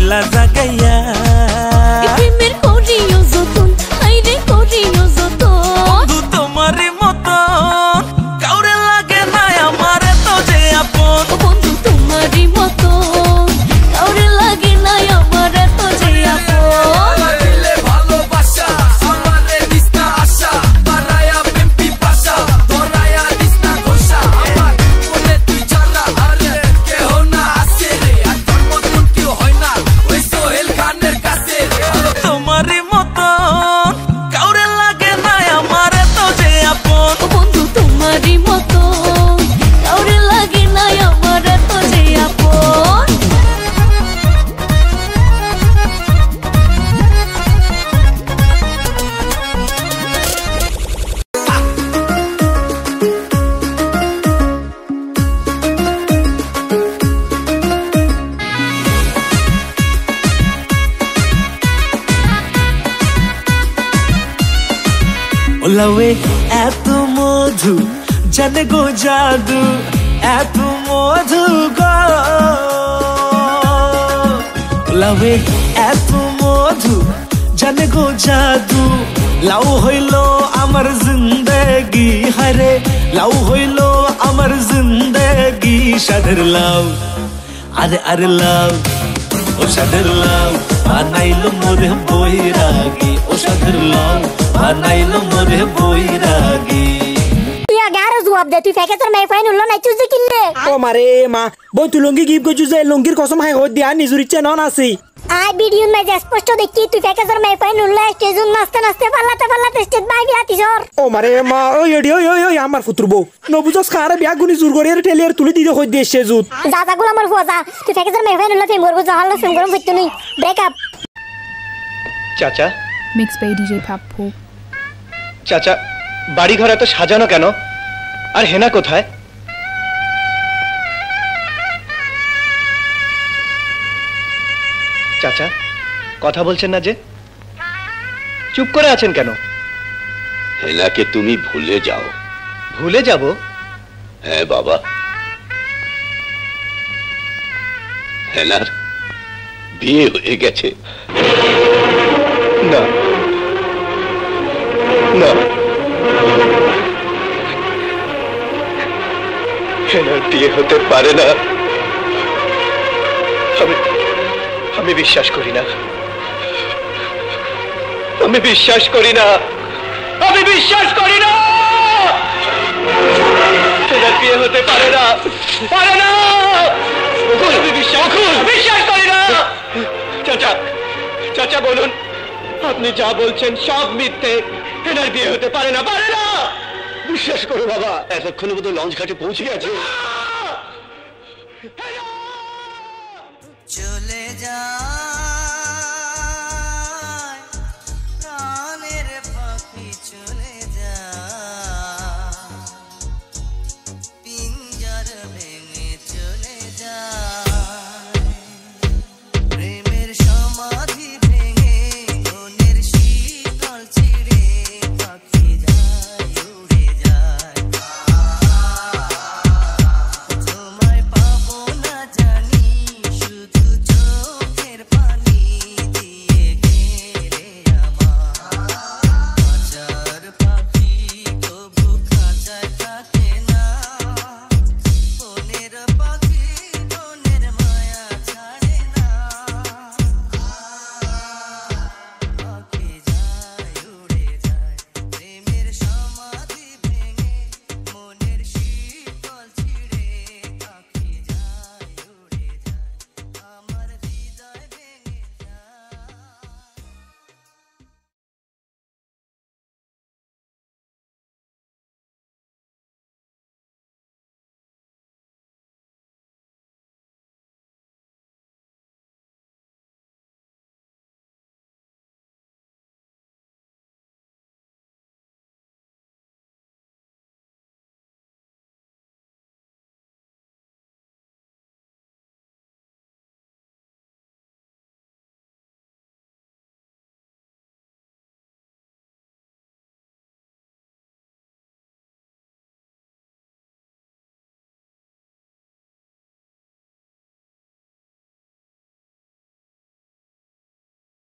দিলা জাগাইয়া প্রেমের করিও যতন হাইরে করিও যতন বন্ধু তোমারই মতন কাউরে লাগে না আমার তো যে আপন বন্ধু তোমারই মতন কাউরে লাগে না আমার তো যে আপন ভালোবাসা আমারে দিস্তা আশা বারায়া পিম্পি পাশা ধরায়া দিস্তা ঘোষা আমার মনে তুই ছাড়া আরে কেহ না আসে রে আর তোর মতন কেউ হয় না ওই সোহেল খানের কাছে তোমারই মতন কাউরে লাগে না আমার তো যে আপন বন্ধু তোমারই মতন কাউরে লাগে না আমার তো যে আপন ওলাওয়ে এত মধু জানে গো জাদু এত মধু গো ওলাওয়ে এত মধু জানে গো জাদু লাউ হইল আমার জিন্দেগি হারে লাউ হইল আমার জিন্দেগি সাদের লাউ আরে আরে লাউ ও সাদের লাউ বানাইলো মোরে বৈরাগী ও সাদের লাউ বানাইলো মোরে বৈরাগী তুই আগে আরো জবাব দে তুই ফেকে তোর মেয়ে ফাইন হলো না চুজে কিনলে ও মারে মা বই তুই লঙ্গি গিফট করছু যে লঙ্গির কসম হাই হই দিয়া নিজুর ইচ্ছে নন আছি আই ভিডিও মে যে স্পষ্ট দেখি তুই ফেকে তোর মেয়ে ফাইন হলো স্টেজুন নাচতে নাচতে পাল্লাতে স্টেজ বাই গিলাতি জোর ও মারে মা ওই এডি ওই আমার ফুতুর বউ নবুজস খারে বিয়া গুনি জুর করে টেলিয়ার তুলি দিতে হই দিয়ে সেজুত দাদাগুলো আমার ফুয়া তুই ফেকে তোর মেয়ে ফাইন হলো ফেম করবো জাহালো ফেম করবো ফিরতে নই ব্রেকআপ চাচা Mixed by DJ Pappu. চাচা বাড়ি ঘর এত সাজানো কেন আর হেনা কোথায় চাচা কথা বলছেন না যে চুপ করে আছেন কেন হেনাকে তুমি ভুলে যাও ভুলে যাব হ্যাঁ বাবা হেনার বিয়ে হয়ে গেছে না না হেনার বিয়ে হতে পারে না আমি বিশ্বাস করি না আমি বিশ্বাস করি না আমি বিশ্বাস করি না হেনার বিয়ে হতে পারে না আমি বিশ্বাস করি না চাচা চাচা বলুন আপনি যা বলছেন সব মিথ্যে হেনার বিয়ে হতে পারে না বিশ্বাস করো বাবা এতক্ষণে বোধহয় লঞ্চ ঘাটে পৌঁছে গেছে